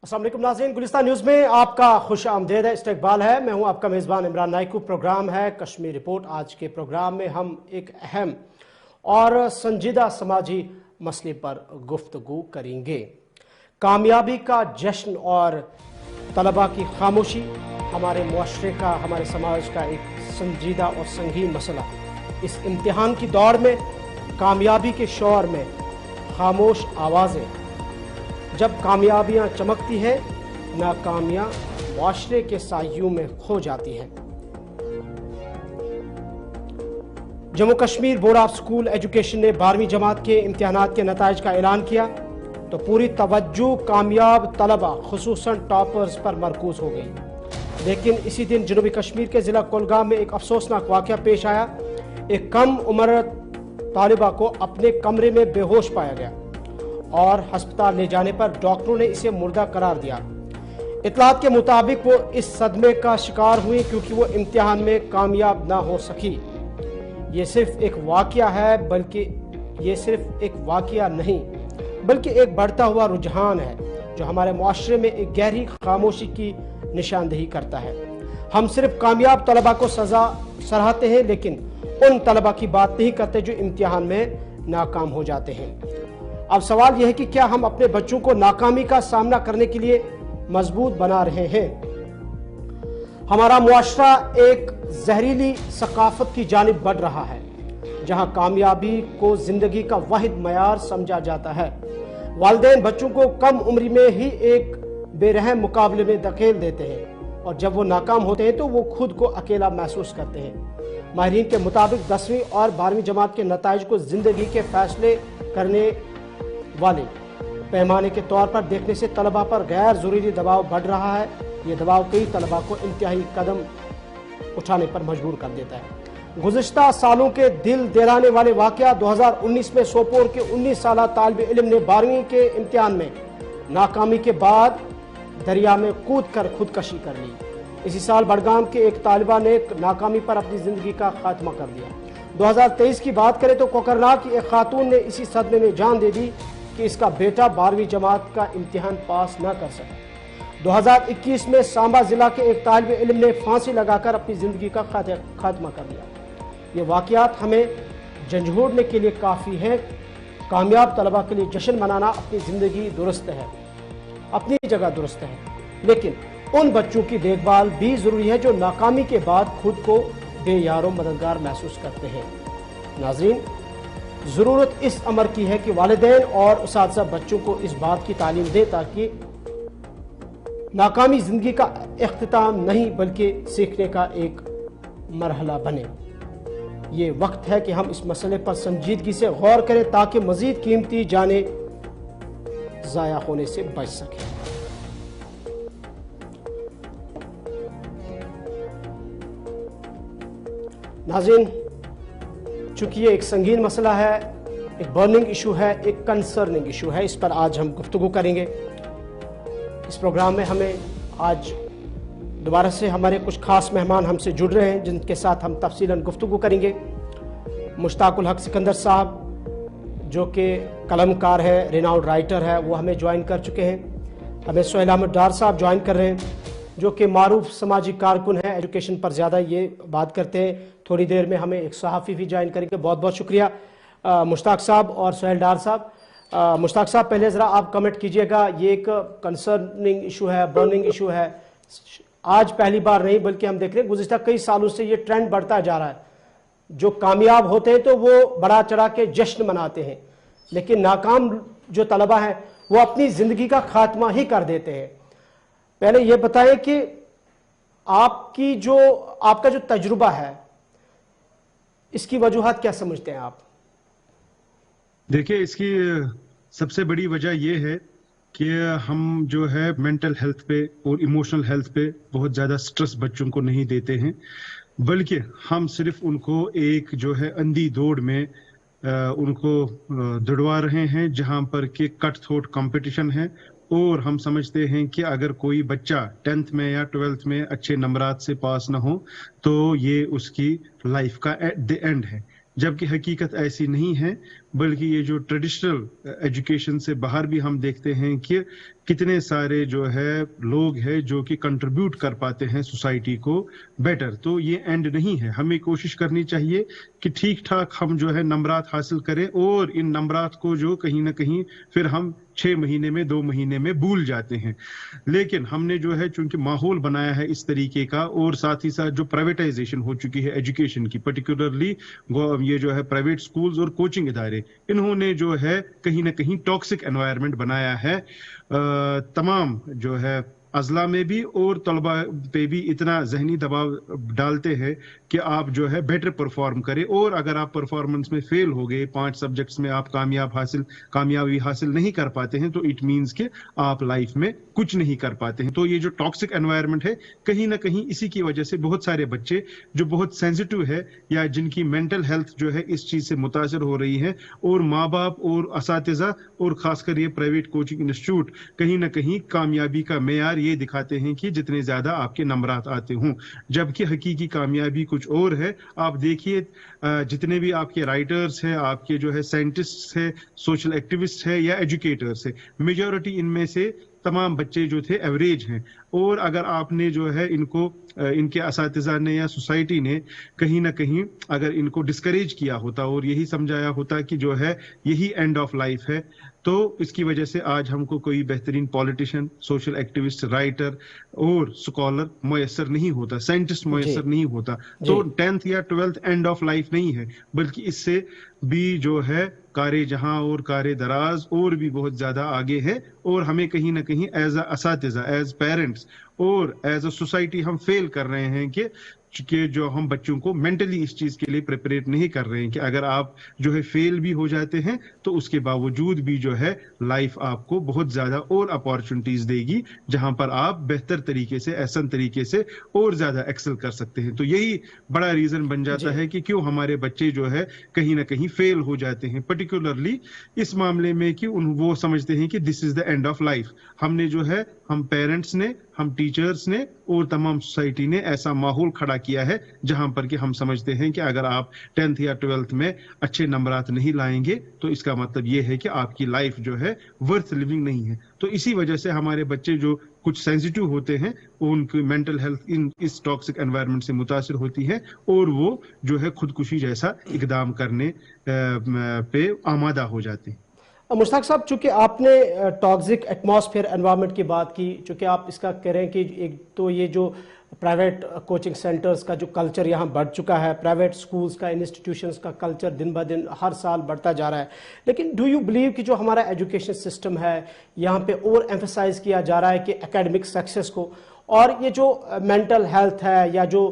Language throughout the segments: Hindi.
अस्सलाम वालेकुम नाज़रीन, गुलिस्तान न्यूज़ में आपका खुश आमदेद है, इस्तकबाल है। मैं हूं आपका मेज़बान इमरान नाइकू। प्रोग्राम है कश्मीर रिपोर्ट। आज के प्रोग्राम में हम एक अहम और संजीदा समाजी मसले पर गुफ्तगू करेंगे। कामयाबी का जश्न और तलबा की खामोशी हमारे मुआशरे का, हमारे समाज का एक संजीदा और संगीन मसला। इस इम्तिहान की दौड़ में कामयाबी के शौर में खामोश आवाज़ें, जब कामयाबियां चमकती है नाकामियां मुआशरे के सायों में खो जाती हैं। Jammu Kashmir board of school education ने 12वीं जमात के इम्तिहानात के नताइज का ऐलान किया तो पूरी तवज्जो कामयाब तलबा खुसूसन टॉपर्स पर मरकूज हो गई। लेकिन इसी दिन जनूबी कश्मीर के ज़िला कुलगाम में एक अफसोसनाक वाक़या पेश आया। एक कम उम्र तालिबा को अपने कमरे में बेहोश पाया गया और अस्पताल ले जाने पर डॉक्टरों ने इसे मुर्दा करार दिया। इतलात के मुताबिक वो इस सदमे का शिकार हुई क्योंकि वो इम्तिहान में कामयाब ना हो सकी। ये सिर्फ एक वाक़या है, बल्कि ये सिर्फ एक वाक़या नहीं बल्कि एक बढ़ता हुआ रुझान है जो हमारे मुआशरे में एक गहरी खामोशी की निशानदेही करता है। हम सिर्फ कामयाब तलबा को सजा सराहते हैं, लेकिन उन तलबा की बात नहीं करते जो इम्तिहान में नाकाम हो जाते हैं। अब सवाल यह है कि क्या हम अपने बच्चों को नाकामी का सामना करने के लिए मजबूत बना रहे हैं? हमारा मुआशरा एक जहरीली सकाफत की जानिब बढ़ रहा है जहां कामयाबी को जिंदगी का वाहिद मयार समझा जाता है। वालिदैन बच्चों को कम उम्र में ही एक बेरहम मुकाबले में धकेल देते हैं और जब वो नाकाम होते हैं तो वो खुद को अकेला महसूस करते हैं। माहिरीन के मुताबिक 10वीं और 12वीं जमात के नताइज को जिंदगी के फैसले करने वाले पैमाने के तौर पर देखने से तलबा पर गैर ज़रूरी दबाव बढ़ रहा है। ये दबाव कई तलबा को इंतहाई कदम उठाने पर मजबूर कर देता है। गुज़िश्ता सालों के दिल दहलाने वाले वाक़या 2019 में सोपोर के 19 साला तालिब इल्म ने 12वीं के इम्तिहान में नाकामी के बाद दरिया में कूद कर खुदकशी कर ली। इसी साल बड़गाम के एक तालिबा ने नाकामी पर अपनी ज़िंदगी का खात्मा कर दिया। 2023 की बात करें तो कोकरनाग की एक खातून ने इसी सदमे में जान दे दी कि इसका बेटा 12वीं जमात का इम्तिहान पास न कर सका। 2021 में सांबा जिला के एक तालिब इल्म ने फांसी लगाकर अपनी जिंदगी का खात्मा कर दिया। ये वाक़यात हमें झंझोड़ने के लिए काफ़ी है। कामयाब तलबा के लिए जश्न मनाना अपनी ज़िंदगी दुरुस्त है, अपनी जगह दुरुस्त है, लेकिन उन बच्चों की देखभाल भी ज़रूरी है जो नाकामी के बाद खुद को बेयारो मददगार महसूस करते हैं। नाज़रीन, ज़रूरत इस अमर की है कि वालिदैन और उस्ताद बच्चों को इस बात की तालीम दे ताकि नाकामी ज़िंदगी का इख्तिताम नहीं बल्कि सीखने का एक मरहला बने। ये वक्त है कि हम इस मसले पर संजीदगी से गौर करें ताकि मज़ीद कीमती जाने ज़ाया होने से बच सकें। नाज़रीन, चूँकि ये एक संगीन मसला है, एक बर्निंग इशू है, एक कंसर्निंग इशू है, इस पर आज हम गुफ्तगू करेंगे। इस प्रोग्राम में हमें आज दोबारा से हमारे कुछ खास मेहमान हमसे जुड़ रहे हैं जिनके साथ हम तफसीलन गुफ्तगू करेंगे। मुश्ताकुल हक सिकंदर साहब जो कि कलमकार है, रिनाउंड राइटर है, वो हमें ज्वाइन कर चुके हैं। हमें सुहेल अहमद डार साहब ज्वाइन कर रहे हैं जो कि मारूफ समाजी कारकुन है, एजुकेशन पर ज़्यादा ये बात करते हैं। थोड़ी देर में हमें एक सहाफ़ी भी ज्वाइन करेंगे। बहुत बहुत शुक्रिया मुश्ताक साहब और सुहेल डार साहब। मुश्ताक साहब, पहले ज़रा आप कमेंट कीजिएगा। ये एक कंसर्निंग इशू है, बर्निंग इशू है। आज पहली बार नहीं बल्कि हम देख रहे हैं गुज़िश्ता कई सालों से ये ट्रेंड बढ़ता जा रहा है। जो कामयाब होते हैं तो वो बड़ा चढ़ा के जश्न मनाते हैं, लेकिन नाकाम जो तलबा हैं वो अपनी ज़िंदगी का खात्मा ही कर देते हैं। पहले ये बताएं कि आपका जो तजुर्बा है इसकी वजूहात क्या समझते हैं आप? देखिए, इसकी सबसे बड़ी वजह यह है कि हम जो है मेंटल हेल्थ पे और इमोशनल हेल्थ पे बहुत ज़्यादा स्ट्रेस बच्चों को नहीं देते हैं, बल्कि हम सिर्फ उनको एक जो है अंधी दौड़ में उनको दौड़वा रहे हैं जहां पर कि कट थ्रोट कंपटीशन है। और हम समझते हैं कि अगर कोई बच्चा 10th में या 12th में अच्छे नंबरात से पास ना हो तो ये उसकी लाइफ का एट द एंड है, जबकि हकीकत ऐसी नहीं है। बल्कि ये जो ट्रेडिशनल एजुकेशन से बाहर भी हम देखते हैं कि कितने सारे जो है लोग हैं जो कि कंट्रीब्यूट कर पाते हैं सोसाइटी को बेटर। तो ये एंड नहीं है, हमें कोशिश करनी चाहिए कि ठीक ठाक हम जो है नंबरात हासिल करें, और इन नंबरात को जो कहीं ना कहीं फिर हम 6 महीने में 2 महीने में भूल जाते हैं। लेकिन हमने जो है चूंकि माहौल बनाया है इस तरीके का, और साथ ही साथ जो प्राइवेटाइजेशन हो चुकी है एजुकेशन की, पर्टिकुलरली ये जो है प्राइवेट स्कूल्स और कोचिंग इदारे, इन्होंने जो है कहीं ना कहीं टॉक्सिक एनवायरनमेंट बनाया है तमाम जो है अजला में भी, और तलबा पे भी इतना जहनी दबाव डालते हैं कि आप जो है बेटर परफॉर्म करें, और अगर आप परफॉर्मेंस में फेल हो गए, 5 सब्जेक्ट्स में आप कामयाबी हासिल नहीं कर पाते हैं, तो इट मींस कि आप लाइफ में कुछ नहीं कर पाते हैं। तो ये जो टॉक्सिक एनवायरनमेंट है, कहीं ना कहीं इसी की वजह से बहुत सारे बच्चे जो बहुत सेंसिटिव है या जिनकी मेंटल हेल्थ जो है इस चीज से मुतासर हो रही है, और माँ बाप और असातिज़ा और खासकर ये प्राइवेट कोचिंग इंस्टीट्यूट कहीं ना कहीं कामयाबी का मेयार ये दिखाते हैं कि जितने ज्यादा आपके नंबरात आते हों, जबकि हकीकी कामयाबी कुछ और है। आप देखिए जितने भी आपके राइटर्स हैं, आपके जो है साइंटिस्ट है, सोशल एक्टिविस्ट है या एजुकेटर्स है, मेजॉरिटी इनमें से तमाम बच्चे जो थे एवरेज हैं। और अगर आपने जो है इनको इनके असातिज़ा ने या सोसाइटी ने कहीं ना कहीं अगर इनको डिस्करेज किया होता और यही समझाया होता कि जो है यही एंड ऑफ लाइफ है, तो इसकी वजह से आज हमको कोई बेहतरीन पॉलिटिशियन, सोशल एक्टिविस्ट, राइटर और स्कॉलर मुयसर नहीं होता, साइंटिस्ट मुयसर नहीं होता। तो 10th या 12th एंड ऑफ लाइफ नहीं है, बल्कि इससे भी जो है कारे जहां और कारे दराज और भी बहुत ज्यादा आगे है। और हमें कहीं ना कहीं एज असातिज़ा, एज पेरेंट्स और एज अ सोसाइटी हम फेल कर रहे हैं कि जो हम बच्चों को मेंटली इस चीज के लिए प्रिपरेट नहीं कर रहे हैं कि अगर आप जो है फेल भी हो जाते हैं तो उसके बावजूद भी जो है लाइफ आपको बहुत ज्यादा और अपॉर्चुनिटीज देगी जहां पर आप बेहतर तरीके से, एहसन तरीके से और ज्यादा एक्सेल कर सकते हैं। तो यही बड़ा रीजन बन जाता है कि क्यों हमारे बच्चे जो है कहीं ना कहीं फेल हो जाते हैं, पर्टिकुलरली इस मामले में कि वो समझते हैं कि this is the end of life. हमने जो है, हम पेरेंट्स ने, हम टीचर्स ने और तमाम सोसाइटी ने ऐसा माहौल खड़ा किया है जहां पर कि हम समझते हैं कि अगर आप 10th या 12th में अच्छे नंबरात नहीं लाएंगे तो इसका मतलब ये है कि आपकी लाइफ जो है वर्थ लिविंग नहीं है। तो इसी वजह से हमारे बच्चे जो कुछ सेंसिटिव होते हैं, उनकी मेंटल हेल्थ इस टॉक्सिक एनवायरनमेंट से मुतासिर होती है और वो जो है खुदकुशी जैसा इकदाम करने पे आमादा हो जाते हैं। मुश्ताक साहब, चूंकि आपने टॉक्सिक एटमॉस्फेयर एनवायरनमेंट की बात की, चूंकि आप इसका कह रहे हैं कि एक तो ये जो प्राइवेट कोचिंग सेंटर्स का जो कल्चर यहाँ बढ़ चुका है, प्राइवेट स्कूल्स का, इंस्टीट्यूशंस का कल्चर दिन ब दिन हर साल बढ़ता जा रहा है, लेकिन डू यू बिलीव कि जो हमारा एजुकेशन सिस्टम है यहाँ पे और एम्फेसाइज किया जा रहा है कि एकेडमिक सक्सेस को, और ये जो मेंटल हेल्थ है या जो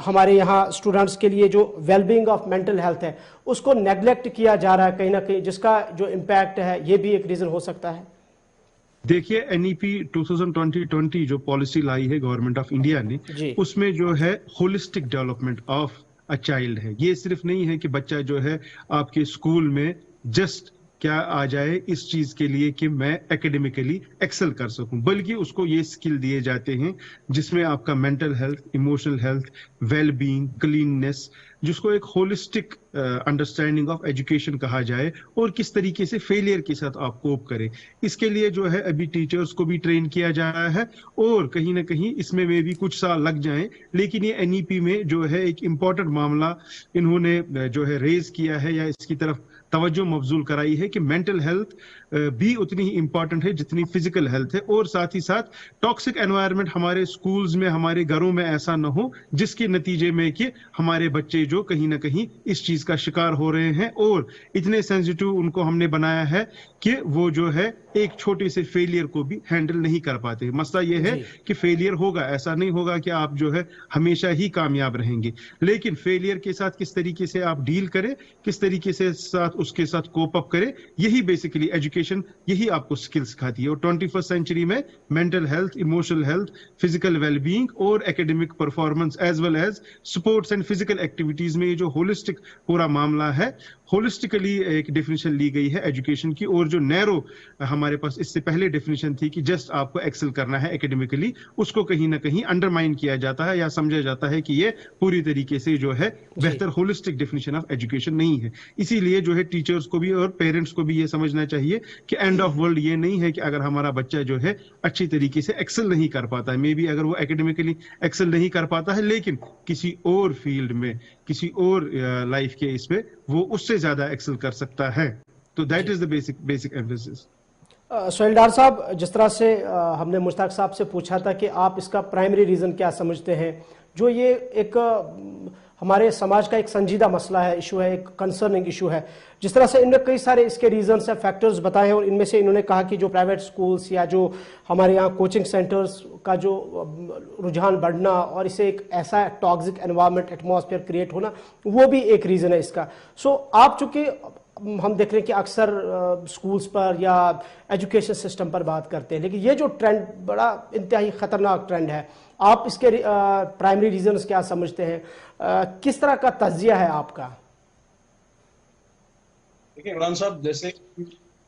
हमारे यहाँ स्टूडेंट्स के लिए जो वेलबींग ऑफ मेंटल हेल्थ है उसको नेग्लेक्ट किया जा रहा है कहीं ना कहीं, जिसका जो इम्पैक्ट है ये भी एक रीजन हो सकता है? देखिए, एनईपी 2020 जो पॉलिसी लाई है गवर्नमेंट ऑफ इंडिया ने, उसमें जो है holistic development of a child है। ये सिर्फ नहीं है कि बच्चा जो है आपके स्कूल में जस्ट क्या आ जाए इस चीज के लिए कि मैं एकेडमिकली एक्सेल कर सकूं, बल्कि उसको ये स्किल दिए जाते हैं जिसमें आपका mental health, emotional health, well being, cleanness, जिसको एक होलिस्टिक अंडरस्टैंडिंग ऑफ एजुकेशन कहा जाए, और किस तरीके से फेलियर के साथ आप कोप करें। इसके लिए जो है अभी टीचर्स को भी ट्रेन किया जा रहा है, और कहीं ना कहीं इसमें में भी कुछ साल लग जाएं, लेकिन ये एनईपी में जो है एक इम्पॉर्टेंट मामला इन्होंने जो है रेज किया है या इसकी तरफ तवज्जो मबजूल कराई है कि मेंटल हेल्थ भी उतनी ही इंपॉर्टेंट है जितनी फिजिकल हेल्थ है। और साथ ही साथ टॉक्सिक एनवायरनमेंट हमारे स्कूल्स में, हमारे घरों में ऐसा न हो जिसके नतीजे में कि हमारे बच्चे जो कहीं ना कहीं इस चीज का शिकार हो रहे हैं, और इतने सेंसिटिव उनको हमने बनाया है कि वो जो है एक छोटे से फेलियर को भी हैंडल नहीं कर पाते। मसला ये है कि फेलियर होगा, ऐसा नहीं होगा कि आप जो है हमेशा ही कामयाब रहेंगे, लेकिन फेलियर के साथ किस तरीके से आप डील करें, किस तरीके से उसके साथ कोप अप करें, यही बेसिकली एजुकेशन, यही आपको स्किल सिखाती है। और 21st सेंचुरी में mental health, emotional health, physical wellbeing और academic performance as well as sports and physical activities में ये जो होलिस्टिक पूरा मामला है, होलिस्टिकली एक डेफिनेशन ली गई है एजुकेशन की। और जो नैरो हमारे पास इससे पहले डेफिनेशन थी कि जस्ट आपको एक्सेल करना है एकेडमिकली, उसको कहीं ना कहीं अंडरमाइन किया जाता है या समझा जाता है कि ये पूरी तरीके से जो है बेहतर होलिस्टिक डेफिनेशन ऑफ एजुकेशन नहीं है। इसीलिए जो है टीचर्स को भी और पेरेंट्स को भी ये समझना चाहिए कि एंड ऑफ वर्ल्ड ये नहीं है कि अगर हमारा बच्चा जो है अच्छी तरीके से एक्सेल नहीं कर पाता है, मे बी अगर वो एकेडमिकली एक्सेल नहीं कर पाता है लेकिन किसी और फील्ड में, किसी और लाइफ के इस पे वो उससे ज्यादा एक्सेल कर सकता है। तो that is the basic emphasis. Sohail Dar साहब, जिस तरह से हमने मुश्ताक साहब से पूछा था कि आप इसका प्राइमरी रीज़न क्या समझते हैं, जो ये एक हमारे समाज का एक संजीदा मसला है, इशू है, एक कंसर्निंग इशू है, जिस तरह से इनने कई सारे इसके रीजंस या फैक्टर्स बताए हैं और इनमें से इन्होंने कहा कि जो प्राइवेट स्कूल्स या जो हमारे यहाँ कोचिंग सेंटर्स का जो रुझान बढ़ना और इसे एक ऐसा टॉक्सिक एनवायरनमेंट एटमॉस्फेयर क्रिएट होना, वो भी एक रीज़न है इसका। सो आप चूंकि हम देख रहे हैं कि अक्सर स्कूल्स पर या एजुकेशन सिस्टम पर बात करते हैं, लेकिन ये जो ट्रेंड बड़ा इंतहाई ख़तरनाक ट्रेंड है, आप इसके प्राइमरी रीजंस क्या समझते हैं, किस तरह का तज्जिया है आपका? देखिए इमरान साहब, जैसे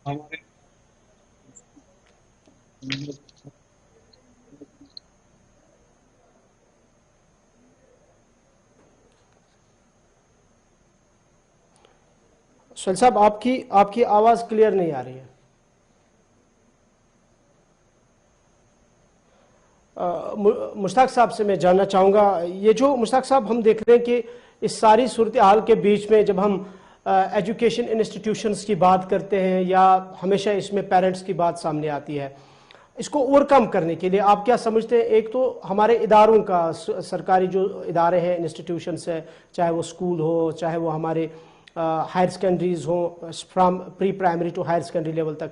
हमारे सोहेल साहब, आपकी आवाज क्लियर नहीं आ रही है। मुश्ताक साहब से मैं जानना चाहूँगा, ये जो मुश्ताक साहब हम देख रहे हैं कि इस सारी सूरत हाल के बीच में जब हम एजुकेशन इंस्टीट्यूशंस की बात करते हैं या हमेशा इसमें पेरेंट्स की बात सामने आती है, इसको ओवरकम करने के लिए आप क्या समझते हैं? एक तो हमारे इदारों का, सरकारी जो इदारे हैं, इंस्टीट्यूशंस है, चाहे वो स्कूल हो, चाहे वो हमारे हायर सेकेंडरीज हो, from pre primary to higher secondary level तक,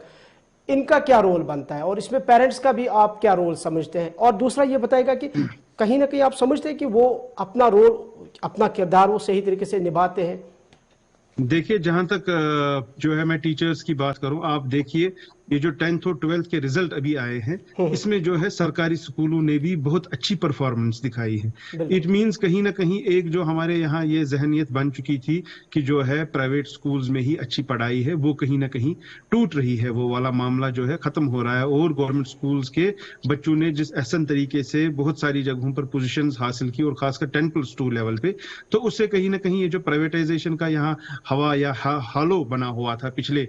इनका क्या रोल बनता है और इसमें पेरेंट्स का भी आप क्या रोल समझते हैं? और दूसरा ये बताएगा कि कहीं ना कहीं आप समझते हैं कि वो अपना रोल, अपना किरदार वो सही तरीके से निभाते हैं? देखिए, जहां तक जो है मैं टीचर्स की बात करूं, आप देखिए ये जो 10th और 12th के रिजल्ट अभी आए हैं, इसमें जो है सरकारी स्कूलों ने भी बहुत अच्छी परफॉर्मेंस दिखाई है। इट मींस कहीं ना कहीं एक जो हमारे यहाँ ये जहनियत बन चुकी थी कि जो है प्राइवेट स्कूल्स में ही अच्छी पढ़ाई है, वो कहीं ना कहीं टूट रही है, वो वाला मामला जो है खत्म हो रहा है। और गवर्नमेंट स्कूल्स के बच्चों ने जिस एहसन तरीके से बहुत सारी जगहों पर पोजीशंस हासिल की और खासकर 10+2 लेवल पे, तो उससे कहीं ना कहीं ये जो प्राइवेटाइजेशन का यहाँ हवा या हालो बना हुआ था, पिछले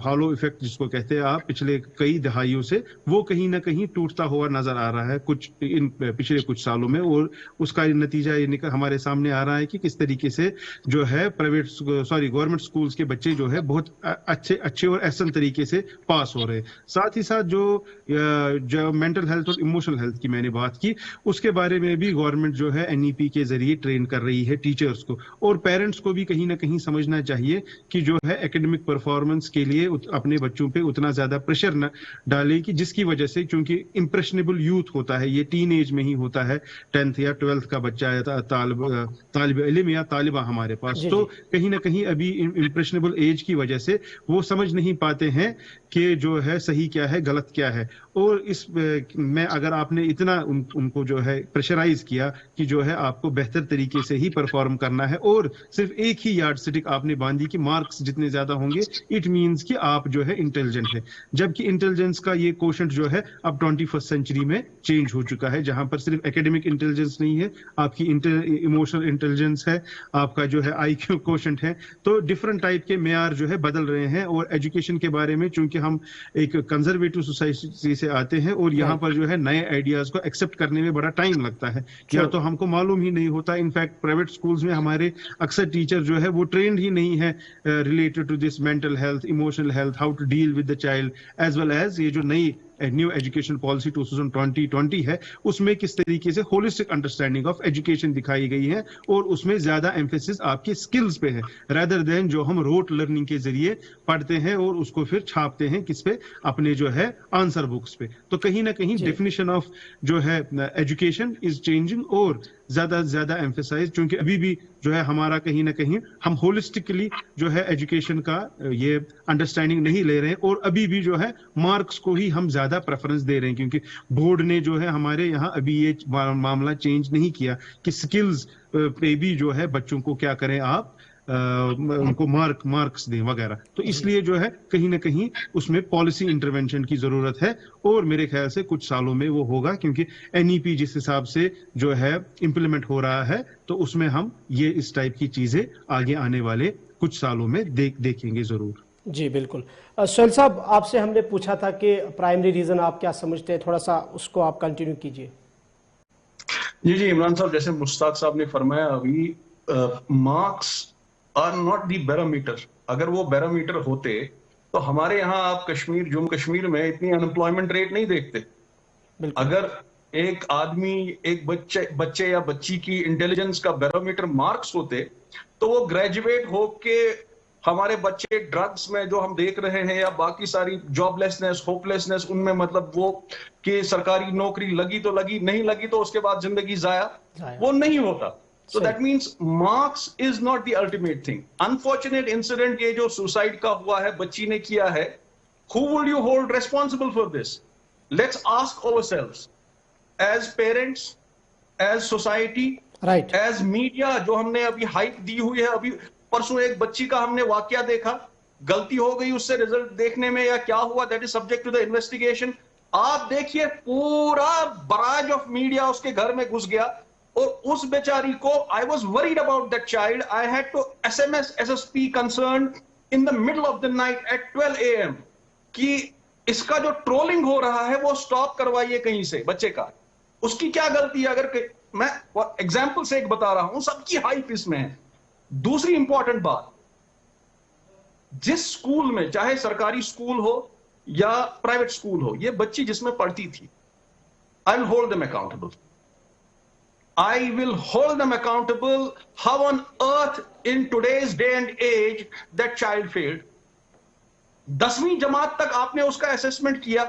हालो इफेक्ट जिसको कहते हैं आप, पिछले कई दहाइयों से, वो कहीं ना कहीं टूटता हुआ नजर आ रहा है इन पिछले कुछ सालों में। और उसका नतीजा ये हमारे सामने आ रहा है कि किस तरीके से जो है गवर्नमेंट स्कूल्स के बच्चे जो है बहुत अच्छे और एहसन तरीके से पास हो रहे हैं। साथ ही साथ जो मेंटल हेल्थ और इमोशनल हेल्थ की मैंने बात की, उसके बारे में भी गवर्नमेंट जो है NEP के जरिए ट्रेन कर रही है टीचर्स को। और पेरेंट्स को भी कहीं ना कहीं समझना चाहिए कि जो है एकेडमिक परफॉर्मेंस के लिए अपने बच्चों पे उतना ज्यादा प्रेशर न डाले कि जिसकी वजह से, क्योंकि इंप्रेशनेबल यूथ होता है, ये टीन एज में ही होता है, 10th या 12th का बच्चा है, तालिब इल्म या तालिबा हमारे पास, तो कहीं ना कहीं अभी इंप्रेशनेबल एज की वजह से वो समझ नहीं पाते हैं कि जो है सही क्या है, गलत क्या है। और इस में अगर आपने इतना उनको जो है प्रेशराइज किया कि जो है आपको बेहतर तरीके से ही परफॉर्म करना है और सिर्फ एक ही यार्ड स्टिक आपने बांधी कि मार्क्स जितने ज्यादा होंगे इट मींस कि आप जो है इंटेलिजेंट है, जबकि इंटेलिजेंस का ये कोशेंट जो है अब 21st सेंचुरी में चेंज हो चुका है, जहां पर सिर्फ एकेडमिक इंटेलिजेंस नहीं है, आपकी इमोशनल इंटेलिजेंस है, आपका जो है IQ कोशेंट है। तो डिफरेंट टाइप के मेयार जो है बदल रहे हैं। और एजुकेशन के बारे में, चूंकि हम एक कंजर्वेटिव सोसाइटी से आते हैं और यहाँ पर जो है नए आइडियाज को एक्सेप्ट करने में बड़ा टाइम लगता है, या तो हमको मालूम ही नहीं होता। इनफैक्ट प्राइवेट स्कूल्स में हमारे अक्सर टीचर जो है वो ट्रेंड ही नहीं है related to this mental health, emotional health, how to deal with the child, as well as ये जो नई न्यू एजुकेशन पॉलिसी 2020 है, उसमें किस तरीके से होलिस्टिक अंडरस्टैंडिंग ऑफ एजुकेशन दिखाई गई है और उसमें ज्यादा एम्फेसिस आपके स्किल्स पे है, रेदर देन जो हम रोट लर्निंग के जरिए पढ़ते हैं और उसको फिर छापते हैं किस पे, अपने जो है आंसर बुक्स पे। तो कहीं ना कहीं डेफिनेशन ऑफ जो है एजुकेशन इज चेंजिंग और ज्यादा से ज्यादा एम्फेसाइज, क्योंकि अभी भी जो है हमारा कहीं ना कहीं हम होलिस्टिकली जो है एजुकेशन का ये अंडरस्टैंडिंग नहीं ले रहे हैं और अभी भी जो है मार्क्स को ही हम ज्यादा प्रेफरेंस दे रहे हैं, क्योंकि बोर्ड ने जो है हमारे यहाँ अभी ये मामला चेंज नहीं किया कि स्किल्स पे भी जो है बच्चों को क्या करें आप, उनको मार्क्स दें वगैरह। तो इसलिए जो है कहीं ना कहीं उसमें पॉलिसी इंटरवेंशन की जरूरत है और मेरे ख्याल से कुछ सालों में वो होगा, क्योंकि NEP जिस हिसाब से जो है इंप्लीमेंट हो रहा है, तो उसमें हम ये इस टाइप की चीजें आगे आने वाले कुछ सालों में देखेंगे जरूर। जी बिल्कुल। सोहेल साहब, आपसे हमने पूछा था कि प्राइमरी रीजन आप क्या समझते हैं, थोड़ा सा उसको आप कंटिन्यू कीजिए। जी इमरान साहब, जैसे मुश्ताक साहब ने फरमाया अभी, marks are not the barometer. अगर वो बैरोमीटर होते तो हमारे यहाँ आप कश्मीर, जम्मू कश्मीर में इतनी अनएम्प्लॉयमेंट रेट नहीं देखते। अगर एक आदमी, एक बच्चे या बच्ची की इंटेलिजेंस का बैरोमीटर मार्क्स होते तो वो ग्रेजुएट होके, हमारे बच्चे ड्रग्स में जो हम देख रहे हैं या बाकी सारी जॉबलेसनेस, होपलेसनेस, उनमें मतलब वो कि सरकारी नौकरी लगी तो लगी, नहीं लगी तो उसके बाद जिंदगी जाया, वो नहीं होता। So that means marks is not the ultimate thing. Unfortunate incident ये जो सुसाइड का हुआ है, बच्ची ने किया है, who will you hold responsible for this? Let's ask ourselves as parents, as society, right, as media, जो हमने अभी हाइप दी हुई है। अभी परसों एक बच्ची का हमने वाकया देखा, गलती हो गई उससे रिजल्ट देखने में या क्या हुआ, that is subject to the investigation. आप देखिए पूरा बराज ऑफ मीडिया उसके घर में घुस गया और उस बेचारी को, I was worried about that child, I had to SMS SSP concern in the middle of the night at 12 AM कि इसका जो ट्रोलिंग हो रहा है वो स्टॉप करवाइए कहीं से बच्चे का। उसकी क्या गलती है? अगर मैं एग्जाम्पल से एक बता रहा हूं, सबकी हाइप इसमें है। दूसरी इंपॉर्टेंट बात, जिस स्कूल में, चाहे सरकारी स्कूल हो या प्राइवेट स्कूल हो, ये बच्ची जिसमें पढ़ती थी, I will hold them accountable. I will hold them accountable. How on earth in today's day and age that child failed? 10वीं जमात तक आपने उसका असेसमेंट किया?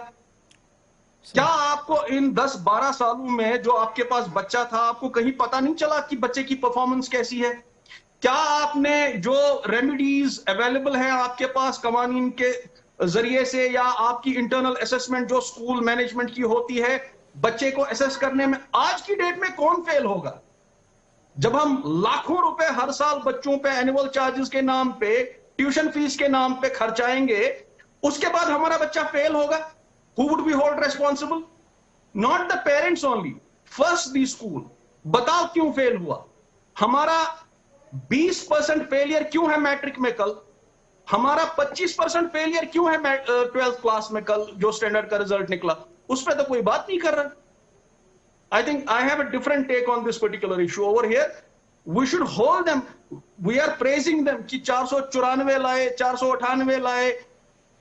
क्या आपको इन 10-12 सालों में जो आपके पास बच्चा था, आपको कहीं पता नहीं चला कि बच्चे की परफॉर्मेंस कैसी है? क्या आपने जो रेमेडीज अवेलेबल है आपके पास कवानीन के जरिए से, या आपकी इंटरनल असेसमेंट जो स्कूल मैनेजमेंट की होती है, बच्चे को असेस करने में, आज की डेट में कौन फेल होगा? जब हम लाखों रुपए हर साल बच्चों पे एनुअल चार्जेस के नाम पे, ट्यूशन फीस के नाम पे खर्चाएंगे, उसके बाद हमारा बच्चा फेल होगा, who would be hold responsible? Not the parents only, first the school. बताओ क्यों फेल हुआ? हमारा 20% फेलियर क्यों है मैट्रिक में कल? हमारा 25% फेलियर क्यों है 12th क्लास में कल, जो स्टैंडर्ड का रिजल्ट निकला? उस पर तो कोई बात नहीं कर रहा। I think I have a different take on this particular issue over here. We should hold them, we are praising them कि 494 लाए, 498 लाए,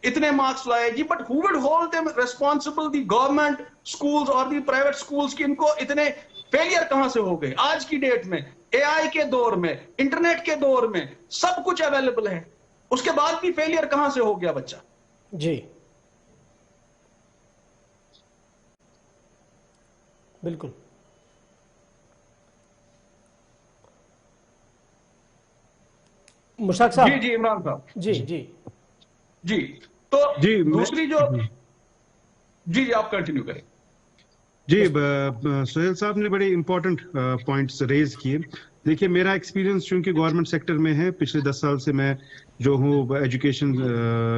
इतने मार्क्स लाए जी, but who will hold them responsible? The government schools और द प्राइवेट स्कूल्स की इनको इतने फेलियर कहां से हो गए? आज की डेट में, AI के दौर में, इंटरनेट के दौर में सब कुछ अवेलेबल है, उसके बाद भी फेलियर कहां से हो गया बच्चा? जी बिल्कुल। मुश्ताक साहब। जी इमरान साहब। जी तो दूसरी जो, जी आप कंटिन्यू करें। जी सोहेल साहब ने बड़े इंपॉर्टेंट पॉइंट्स रेज किए। देखिए, मेरा एक्सपीरियंस चूंकि गवर्नमेंट सेक्टर में है, पिछले 10 साल से मैं जो हूँ एजुकेशन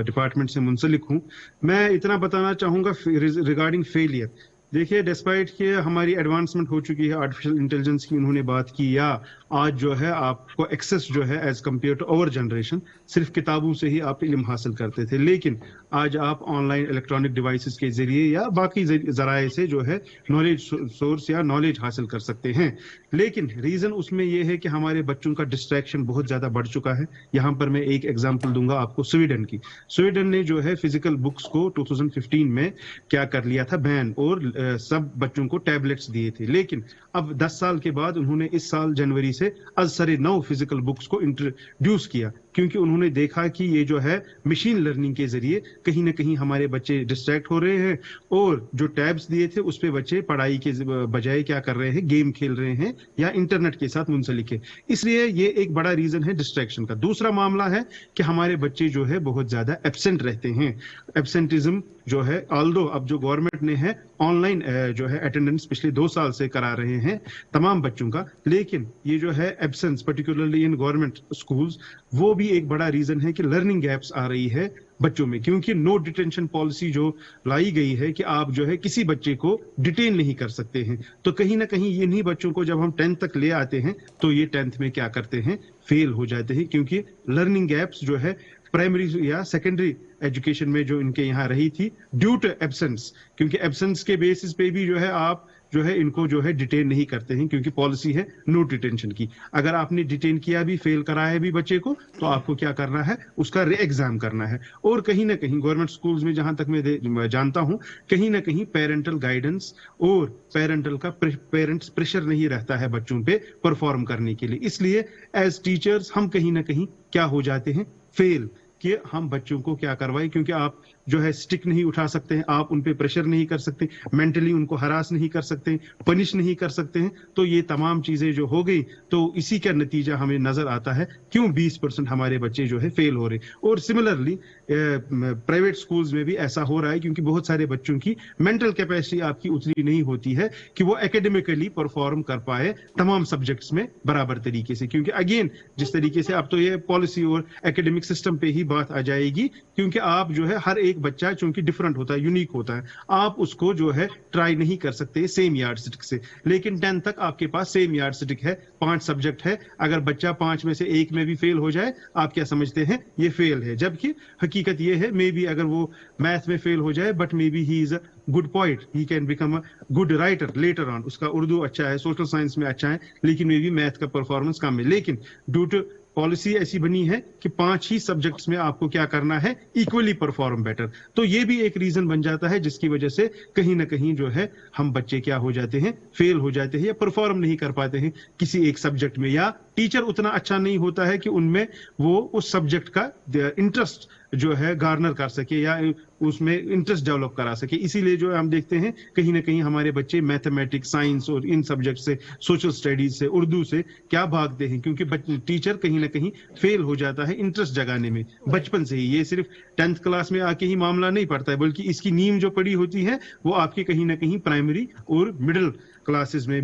डिपार्टमेंट से मुंसलिक हूँ, मैं इतना बताना चाहूँगा रिगार्डिंग फेलियर। देखिए, डिस्पाइट कि हमारी एडवांसमेंट हो चुकी है, आर्टिफिशियल इंटेलिजेंस की उन्होंने बात की, या आज जो है आपको एक्सेस जो है as compare to our generation, सिर्फ किताबों से ही आप इल्म हासिल करते थे, लेकिन आज आप ऑनलाइन इलेक्ट्रॉनिक डिवाइसेस के जरिए या बाकी जराए से जो है नॉलेज सोर्स या नॉलेज हासिल कर सकते हैं। लेकिन रीजन उसमें यह है कि हमारे बच्चों का डिस्ट्रैक्शन बहुत ज्यादा बढ़ चुका है। यहाँ पर मैं एक एग्जाम्पल दूंगा आपको स्वीडन की। स्वीडन ने जो है फिजिकल बुक्स को 2015 में क्या कर लिया था, बैन, और सब बच्चों को टैबलेट्स दिए थे। लेकिन अब 10 साल के बाद उन्होंने इस साल जनवरी से असरे 9 फिजिकल बुक्स को इंट्रोड्यूस किया, क्योंकि उन्होंने देखा कि ये जो है मशीन लर्निंग के जरिए कहीं ना कहीं हमारे बच्चे डिस्ट्रैक्ट हो रहे हैं, और जो टैब्स दिए थे उस पे बच्चे पढ़ाई के बजाय क्या कर रहे हैं, गेम खेल रहे हैं या इंटरनेट के साथ मुंसलिक है। इसलिए ये एक बड़ा रीजन है डिस्ट्रैक्शन का। दूसरा मामला है कि हमारे बच्चे जो है बहुत ज्यादा एब्सेंट रहते हैं। एब्सेंटिज्म जो है, ऑल्दो अब जो गवर्नमेंट ने है ऑनलाइन जो है अटेंडेंस पिछले 2 साल से करा रहे हैं तमाम बच्चों का, लेकिन ये जो है absence particularly in government schools, वो भी एक बड़ा रीजन है कि लर्निंग गैप्स आ रही है बच्चों में, क्योंकि नो डिटेंशन पॉलिसी जो लाई गई है कि आप जो है किसी बच्चे को डिटेन नहीं कर सकते हैं। तो कहीं ना कहीं इन्हीं बच्चों को जब हम 10th तक ले आते हैं तो ये 10th में क्या करते हैं, फेल हो जाते हैं, क्योंकि लर्निंग गैप्स जो है प्राइमरी या सेकेंडरी एजुकेशन में जो इनके यहाँ रही थी ड्यू टू एब्सेंस, क्योंकि एब्सेंस के बेसिस पे भी जो है आप जो है इनको जो है डिटेन नहीं करते हैं, क्योंकि पॉलिसी है नो डिटेंशन की। अगर आपने डिटेन किया भी, फेल कराया भी बच्चे को, तो आपको क्या करना है, उसका री एग्जाम करना है। और कहीं ना कहीं गवर्नमेंट स्कूल्स में जहां तक मैं जानता हूं, कहीं ना कहीं पेरेंटल गाइडेंस और पेरेंट्स प्रेशर नहीं रहता है बच्चों पे परफॉर्म करने के लिए। इसलिए एज टीचर्स हम कहीं ना कहीं क्या हो जाते हैं, फेल, कि हम बच्चों को क्या करवाएं, क्योंकि आप जो है स्टिक नहीं उठा सकते हैं, आप उन पे प्रेशर नहीं कर सकते, मेंटली उनको हरास नहीं कर सकते, पनिश नहीं कर सकते हैं। तो ये तमाम चीजें जो हो गई, तो इसी का नतीजा हमें नजर आता है क्यों 20% हमारे बच्चे जो है फेल हो रहे। और सिमिलरली प्राइवेट स्कूल्स में भी ऐसा हो रहा है, क्योंकि बहुत सारे बच्चों की मेंटल कैपेसिटी आपकी उतनी नहीं होती है कि वो एकेडमिकली परफॉर्म कर पाए तमाम सब्जेक्ट्स में बराबर तरीके से। क्योंकि अगेन जिस तरीके से अब तो ये पॉलिसी और एकेडमिक सिस्टम पे ही बात आ जाएगी, क्योंकि आप जो है हर एक बच्चा चूंकि डिफरेंट होता है, यूनिक होता है, आप उसको जो है ट्राई नहीं कर सकते सेम यार्डस्टिक से। लेकिन 10th तक आपके पास सेम यार्डस्टिक है, 5 सब्जेक्ट है, अगर बच्चा 5 में से 1 में भी फेल हो जाए, आप क्या समझते हैं, ये फेल है। जबकि हकीकत ये है, मे बी अगर वो मैथ में फेल हो जाए, but may be he is a good poet, he can become a good writer later on, उसका उर्दू अच्छा है, सोशल साइंस में अच्छा है, लेकिन मे बी मैथ का परफॉर्मेंस कम है। लेकिन ड्यू टू पॉलिसी ऐसी बनी है कि 5 ही सब्जेक्ट्स में आपको क्या करना है, इक्वली परफॉर्म बेटर। तो ये भी एक रीजन बन जाता है जिसकी वजह से कहीं ना कहीं जो है हम बच्चे क्या हो जाते हैं, फेल हो जाते हैं या परफॉर्म नहीं कर पाते हैं किसी एक सब्जेक्ट में, या टीचर उतना अच्छा नहीं होता है कि उनमें वो उस सब्जेक्ट का इंटरेस्ट जो है गार्नर कर सके या उसमें इंटरेस्ट डेवलप करा सके। इसीलिए जो हम देखते हैं कहीं ना कहीं हमारे बच्चे मैथमेटिक्स, साइंस और इन सब्जेक्ट से, सोशल स्टडीज से, उर्दू से क्या भागते हैं, क्योंकि टीचर कहीं ना कहीं फेल हो जाता है इंटरेस्ट जगाने में बचपन से ही। ये सिर्फ 10th क्लास में आके ही मामला नहीं पड़ता है, बल्कि इसकी नींव जो पड़ी होती है वो आपके कहीं ना कहीं प्राइमरी और मिडिल क्लासेस में,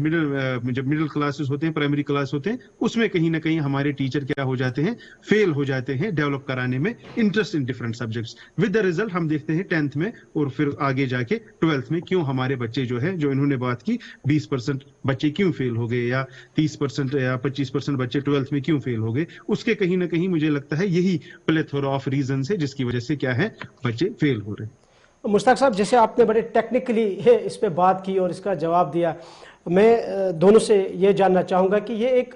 जब मिडिल क्लासेस होते हैं, प्राइमरी क्लास होते हैं, उसमें कहीं ना कहीं हमारे टीचर क्या हो जाते हैं, फेल हो जाते हैं डेवलप कराने में interest in different subjects. With the result हम देखते हैं 10th में और फिर आगे जाके 12th में क्यों हमारे बच्चे जो है, जो इन्होंने बात की 20% बच्चे क्यों फेल हो गए, या 30% या 25% बच्चे 12th में क्यों फेल हो गए, उसके कहीं ना कहीं मुझे लगता है यही प्लेथोरा ऑफ रीजन है जिसकी वजह से क्या है, बच्चे फेल हो रहे हैं। मुश्ताक साहब, जैसे आपने बड़े टेक्निकली इस पे बात की और इसका जवाब दिया, मैं दोनों से ये जानना चाहूँगा कि ये एक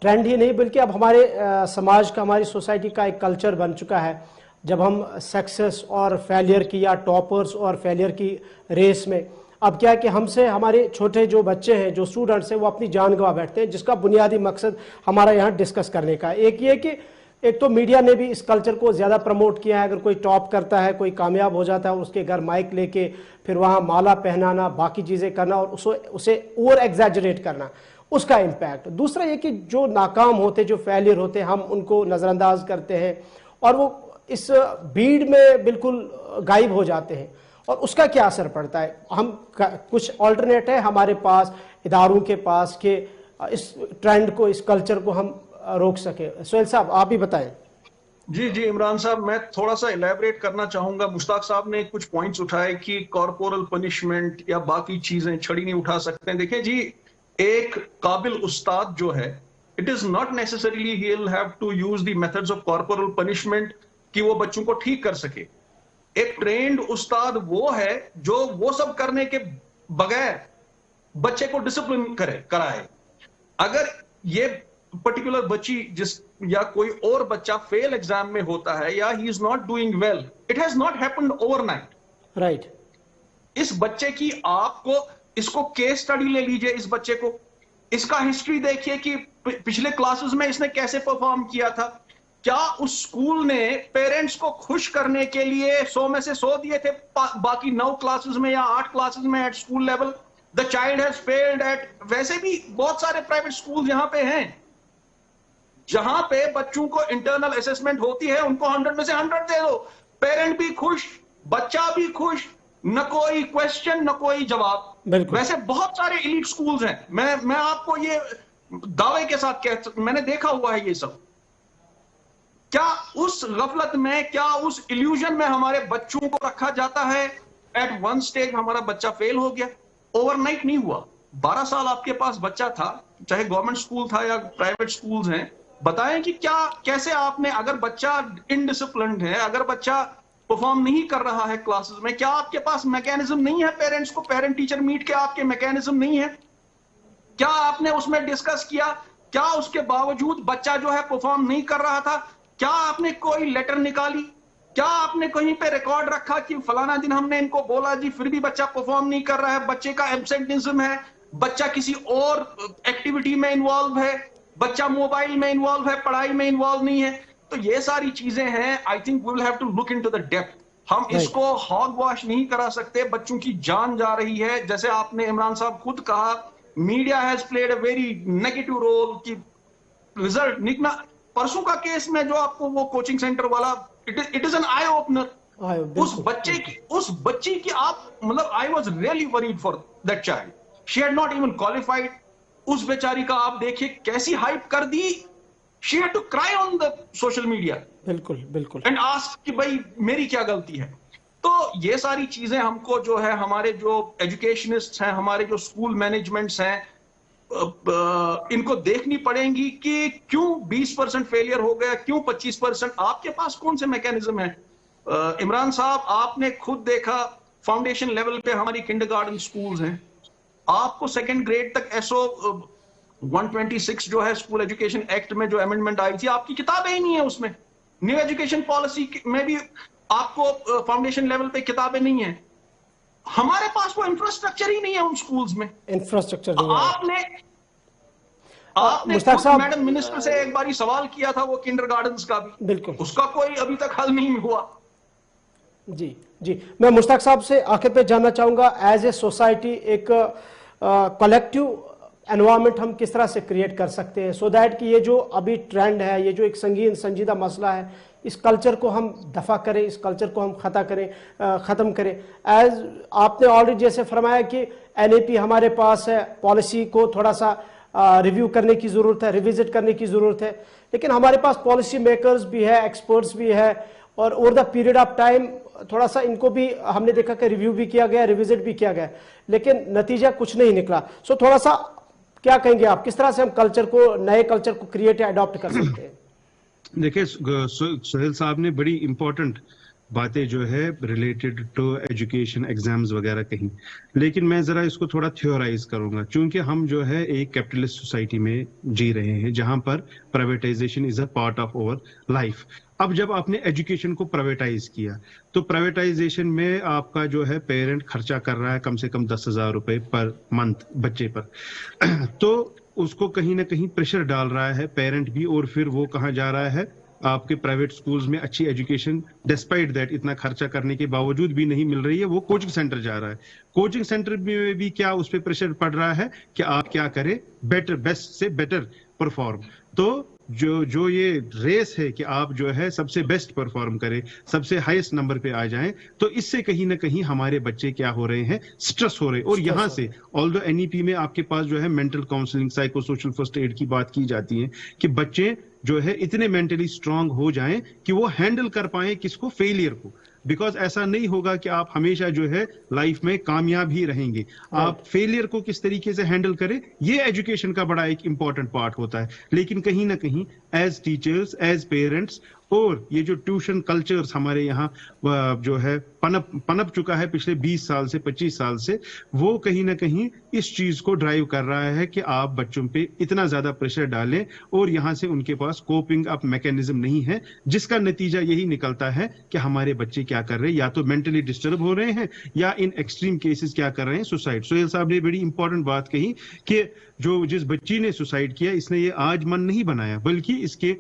ट्रेंड ही नहीं बल्कि अब हमारे समाज का, हमारी सोसाइटी का एक कल्चर बन चुका है, जब हम सक्सेस और फेलियर की या टॉपर्स और फेलियर की रेस में, अब क्या है कि हमसे हमारे छोटे जो बच्चे हैं, जो स्टूडेंट्स हैं, वो अपनी जान गंवा बैठते हैं, जिसका बुनियादी मकसद हमारा यहाँ डिस्कस करने का एक ये कि एक तो मीडिया ने भी इस कल्चर को ज़्यादा प्रमोट किया है। अगर कोई टॉप करता है, कोई कामयाब हो जाता है, उसके घर माइक लेके फिर वहाँ माला पहनाना, बाकी चीज़ें करना और उसे ओवर एग्जैजरेट करना, उसका इम्पैक्ट। दूसरा ये कि जो नाकाम होते, जो फेलियर होते, हम उनको नज़रअंदाज करते हैं और वो इस भीड़ में बिल्कुल गायब हो जाते हैं, और उसका क्या असर पड़ता है। हम कुछ ऑल्टरनेट है हमारे पास, इदारों के पास, कि इस ट्रेंड को, इस कल्चर को हम रोक सके। सोहेल साहब, आप भी बताएं। जी जी इमरान साहब, मैं थोड़ा सा इलेबरेट करना चाहूंगा। मुश्ताक साहब ने कुछ पॉइंट्स उठाए कि कॉर्पोरल पनिशमेंट या बाकी चीजें, छड़ी नहीं उठा सकते हैं। देखिए जी, एक काबिल उस्ताद जो है, it is not necessarily he will have to use the methods of corporal punishment कि वो बच्चों को ठीक कर सके। एक ट्रेंड उस्ताद वो है जो वो सब करने के बगैर बच्चे को डिसिप्लिन कराए। अगर ये पर्टिकुलर बच्ची या कोई और बच्चा फेल एग्जाम में होता है या he is not doing well, it has not happened overnight, right. इस बच्चे की आपको, इसको केस स्टडी ले लीजिए, इस बच्चे को, इसका हिस्ट्री देखिए कि पिछले क्लासेस में इसने कैसे परफॉर्म किया था। क्या उस स्कूल ने पेरेंट्स को खुश करने के लिए 100 में से 100 दिए थे, बाकी 9 क्लासेस में या 8 क्लासेस में at school level the child has failed at. वैसे भी बहुत सारे प्राइवेट स्कूल यहां पे हैं जहां पे बच्चों को इंटरनल असेसमेंट होती है, उनको 100 में से 100 दे दो, पेरेंट भी खुश, बच्चा भी खुश, न कोई क्वेश्चन न कोई जवाब। वैसे बहुत सारे एलीट स्कूल्स हैं, मैं आपको ये दावे के साथ मैंने देखा हुआ है ये सब। क्या उस गफलत में, क्या उस इल्यूजन में हमारे बच्चों को रखा जाता है? एट वन स्टेज हमारा बच्चा फेल हो गया, ओवरनाइट नहीं हुआ। 12 साल आपके पास बच्चा था, चाहे गवर्नमेंट स्कूल था या प्राइवेट स्कूल्स हैं, बताएं कि क्या, कैसे आपने, अगर बच्चा इनडिसिप्लिन्ड है, अगर बच्चा परफॉर्म नहीं कर रहा है क्लासेस में, क्या आपके पास मैकेनिज्म नहीं है? पेरेंट्स को पेरेंट टीचर मीट के आपके मैकेनिज्म नहीं है? क्या आपने उसमें डिस्कस किया? क्या उसके बावजूद बच्चा जो है परफॉर्म नहीं कर रहा था? क्या आपने कोई लेटर निकाली? क्या आपने कहीं पे रिकॉर्ड रखा कि फलाना दिन हमने इनको बोला जी, फिर भी बच्चा परफॉर्म नहीं कर रहा है, बच्चे का एब्सेंटिज्म है, बच्चा किसी और एक्टिविटी में इन्वॉल्व है, बच्चा मोबाइल में इन्वॉल्व है, पढ़ाई में इन्वॉल्व नहीं है? तो ये सारी चीजें हैं। I think we will have to look into the depth. हम इसको हॉग वॉश नहीं करा सकते। बच्चों की जान जा रही है। जैसे आपने इमरान साहब खुद कहा, media has played a very negative role कि रिजल्ट निकला। परसों का केस में जो आपको वो कोचिंग सेंटर वाला, it is an eye opener. उस बच्ची की आप, मतलब I was really worried for that child. She had not even qualified. उस बेचारी का आप देखिए कैसी हाइप कर दी। She had to cry on the social media. बिल्कुल बिल्कुल। एंड आस्क कि भाई मेरी क्या गलती है? तो ये सारी चीजें हमको जो है, हमारे जो एजुकेशनिस्ट हैं, हमारे जो स्कूल मैनेजमेंट्स हैं, इनको देखनी पड़ेंगी कि क्यों 20% फेलियर हो गया, क्यों 25%? आपके पास कौन से मैकेनिज्म है? इमरान साहब, आपने खुद देखा फाउंडेशन लेवल पे हमारी किंडरगार्टन स्कूल्स हैं। आपको सेकंड ग्रेड तक एसओ 126 जो है स्कूल एजुकेशन एक्ट में जो अमेंडमेंट आई थी, आपकी किताबें ही नहीं है उसमें। न्यू एजुकेशन पॉलिसी में भी आपको फाउंडेशन लेवल पे किताबें नहीं है। हमारे पास वो इंफ्रास्ट्रक्चर ही नहीं है उन स्कूल्स में। इंफ्रास्ट्रक्चर नहीं है। आपने मुश्ताक साहब, मैडम मिनिस्टर से एक बारी सवाल किया था वो किंडरगार्टन्स का भी, बिल्कुल, उसका कोई अभी तक हल नहीं हुआ। जी जी। मैं मुश्ताक साहब से आखिर पे जानना चाहूंगा, एज ए सोसाइटी एक कलेक्टिव एनवायरनमेंट हम किस तरह से क्रिएट कर सकते हैं सो दैट कि ये जो अभी ट्रेंड है, ये जो एक संगीन संजीदा मसला है, इस कल्चर को हम दफा करें, इस कल्चर को हम ख़त्म करें। एज आपने ऑलरेडी जैसे फरमाया कि एनएपी हमारे पास है, पॉलिसी को थोड़ा सा रिव्यू करने की ज़रूरत है, रिविजिट करने की ज़रूरत है, लेकिन हमारे पास पॉलिसी मेकर्स भी है, एक्सपर्ट्स भी है, और over the period of time थोड़ा सा इनको भी हमने देखा कि रिव्यू भी किया गया, रिविजिट भी किया गया, लेकिन नतीजा कुछ नहीं निकला। सो थोड़ा सा क्या कहेंगे आप, किस तरह से हम कल्चर को, नए कल्चर को क्रिएट या अडॉप्ट कर सकते हैं? देखिए, सुहेल साहब ने बड़ी इंपॉर्टेंट बातें जो है रिलेटेड टू एजुकेशन, एग्जाम्स वगैरह कहीं, लेकिन मैं जरा इसको थोड़ा थ्योराइज करूंगा, क्योंकि हम जो है एक कैपिटलिस्ट सोसाइटी में जी रहे हैं जहां पर privatisation is a part of our life. अब जब आपने एजुकेशन को प्राइवेटाइज किया, तो प्राइवेटाइजेशन में आपका जो है पेरेंट खर्चा कर रहा है कम से कम 10,000 रुपए पर मंथ बच्चे पर तो उसको कहीं ना कहीं प्रेशर डाल रहा है पेरेंट भी, और फिर वो कहाँ जा रहा है, आपके प्राइवेट स्कूल्स में अच्छी एजुकेशन डिस्पाइट दैट इतना खर्चा करने के बावजूद भी नहीं मिल रही है, वो कोचिंग सेंटर जा रहा है। कोचिंग सेंटर में भी क्या उस पर प्रेशर पड़ रहा है कि आप क्या करें, बेटर, बेस्ट से बेटर परफॉर्म। तो जो ये रेस है कि आप जो है सबसे बेस्ट परफॉर्म करें, सबसे हाईएस्ट नंबर पे आ जाएं, तो इससे कहीं ना कहीं हमारे बच्चे क्या हो रहे हैं, स्ट्रेस हो रहे हैं। और यहाँ से ऑल्दो एनईपी में आपके पास जो है mental counselling, psycho social first aid की बात की जाती है कि बच्चे जो है इतने मेंटली स्ट्रांग हो जाएं कि वो हैंडल कर पाए किसको, फेलियर को। बिकॉज ऐसा नहीं होगा कि आप हमेशा जो है लाइफ में कामयाब ही रहेंगे, आप फेलियर को किस तरीके से हैंडल करें, ये एजुकेशन का बड़ा एक इंपॉर्टेंट पार्ट होता है। लेकिन कहीं ना कहीं एज टीचर्स, एज पेरेंट्स, और ये जो ट्यूशन कल्चर्स हमारे यहाँ जो है पनप चुका है पिछले 20 साल से, 25 साल से, वो कहीं ना कहीं इस चीज को ड्राइव कर रहा है कि आप बच्चों पे इतना ज्यादा प्रेशर डालें और यहाँ से उनके पास कोपिंग अप मैकेनिज्म नहीं है, जिसका नतीजा यही निकलता है कि हमारे बच्चे क्या कर रहे हैं, या तो मेंटली डिस्टर्ब हो रहे हैं या इन एक्सट्रीम केसेस क्या कर रहे हैं, सुसाइड। सोहेल साहब ने बड़ी इंपॉर्टेंट बात कही कि जिस बच्ची ने सुसाइड किया, इसने ये आज मन नहीं बनाया, बल्कि इसके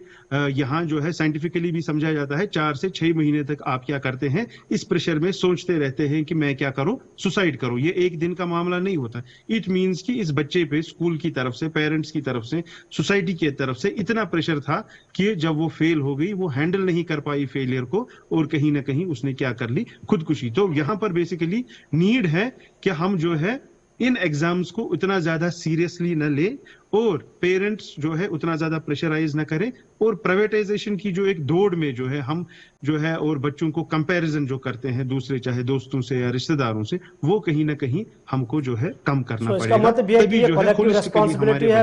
यहाँ जो है साइंटिफिकली भी समझा जाता है 4 से 6 महीने तक आप क्या करते हैं, इस प्रेशर में सोचते रहते हैं कि मैं क्या करूं, सुसाइड करूं। ये एक दिन का मामला नहीं होता। इट मींस कि इस बच्चे पे स्कूल की तरफ से, पेरेंट्स की तरफ से, सोसाइटी की तरफ से इतना प्रेशर था कि जब वो फेल हो गई, वो हैंडल नहीं कर पाई फेलियर को, और कहीं ना कहीं उसने क्या कर ली, खुदकुशी। तो यहाँ पर बेसिकली नीड है कि हम जो है इन एग्जाम्स को उतना ज्यादा सीरियसली न ले और पेरेंट्स जो है उतना ज्यादा प्रेशराइज ना करें, और प्राइवेटाइजेशन की जो एक दौड़ में जो है हम जो है और बच्चों को कंपैरिजन जो करते हैं दूसरे चाहे दोस्तों से या रिश्तेदारों से, वो कहीं ना कहीं हमको जो है कम करना इसका पड़ेगा। मतलब ये है कि ये कलेक्टिव रिस्पांसिबिलिटी है,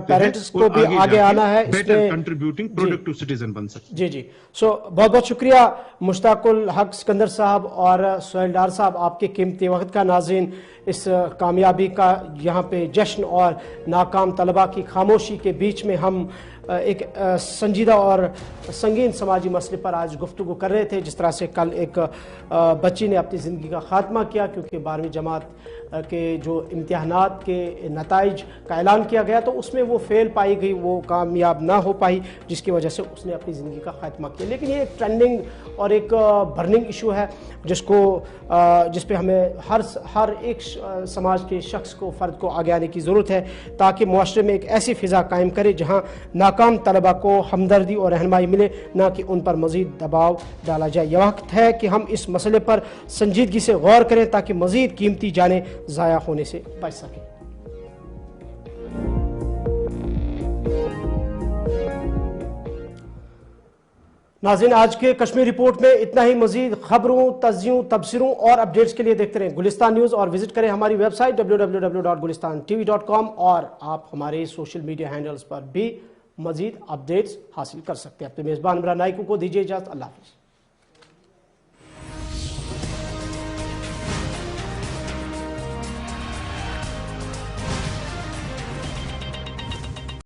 पेरेंट्स को भी आगे आना है, बेटर कंट्रीब्यूटिंग प्रोडक्टिव सिटीजन बन सकते। जी जी। बहुत बहुत शुक्रिया मुश्ताकुल हक सिकंदर साहब और सोहेल डार साहब, आपके कीमती वक्त का। नाज़रीन, इस कामयाबी का यहाँ पे जश्न और नाकाम तलबा की खामोशी के बीच में हम एक संजीदा और संगीन समाजी मसले पर आज गुफ्तगू कर रहे थे। जिस तरह से कल एक बच्ची ने अपनी ज़िंदगी का ख़ात्मा किया क्योंकि 12वीं जमात के जो इम्तिहानात के नताइज का ऐलान किया गया तो उसमें वो फेल पाई गई, वो कामयाब ना हो पाई, जिसकी वजह से उसने अपनी ज़िंदगी का ख़ात्मा किया। लेकिन ये एक ट्रेंडिंग और एक बर्निंग इशू है जिस पे हमें हर एक समाज के शख्स को, फ़र्द को आगे आने की ज़रूरत है ताकि मुआशरे में एक ऐसी फ़िज़ा कायम करे जहाँ नाकाम तलबा को हमदर्दी और रहनुमाई मिले, ना कि उन पर मज़ीद दबाव डाला जाए। यह वक्त है कि हम इस मसले पर संजीदगी से गौर करें ताकि मज़ीद कीमती जानें ज़ाया होने से बच सकें। नाज़रीन, आज के कश्मीर रिपोर्ट में इतना ही। मज़ीद खबरों, तज्ज़ियों, तबसरों और अपडेट्स के लिए देखते रहें गुलिस्तान न्यूज़ और विजिट करें हमारी वेबसाइट www.gulistantv.com, और आप हमारे सोशल मीडिया हैंडल्स पर भी मज़ीद अपडेट्स हासिल कर सकते हैं। अपने मेज़बान इमरान नाइकू को दीजिए इजाज़त। अल्लाह हाफ़िज़।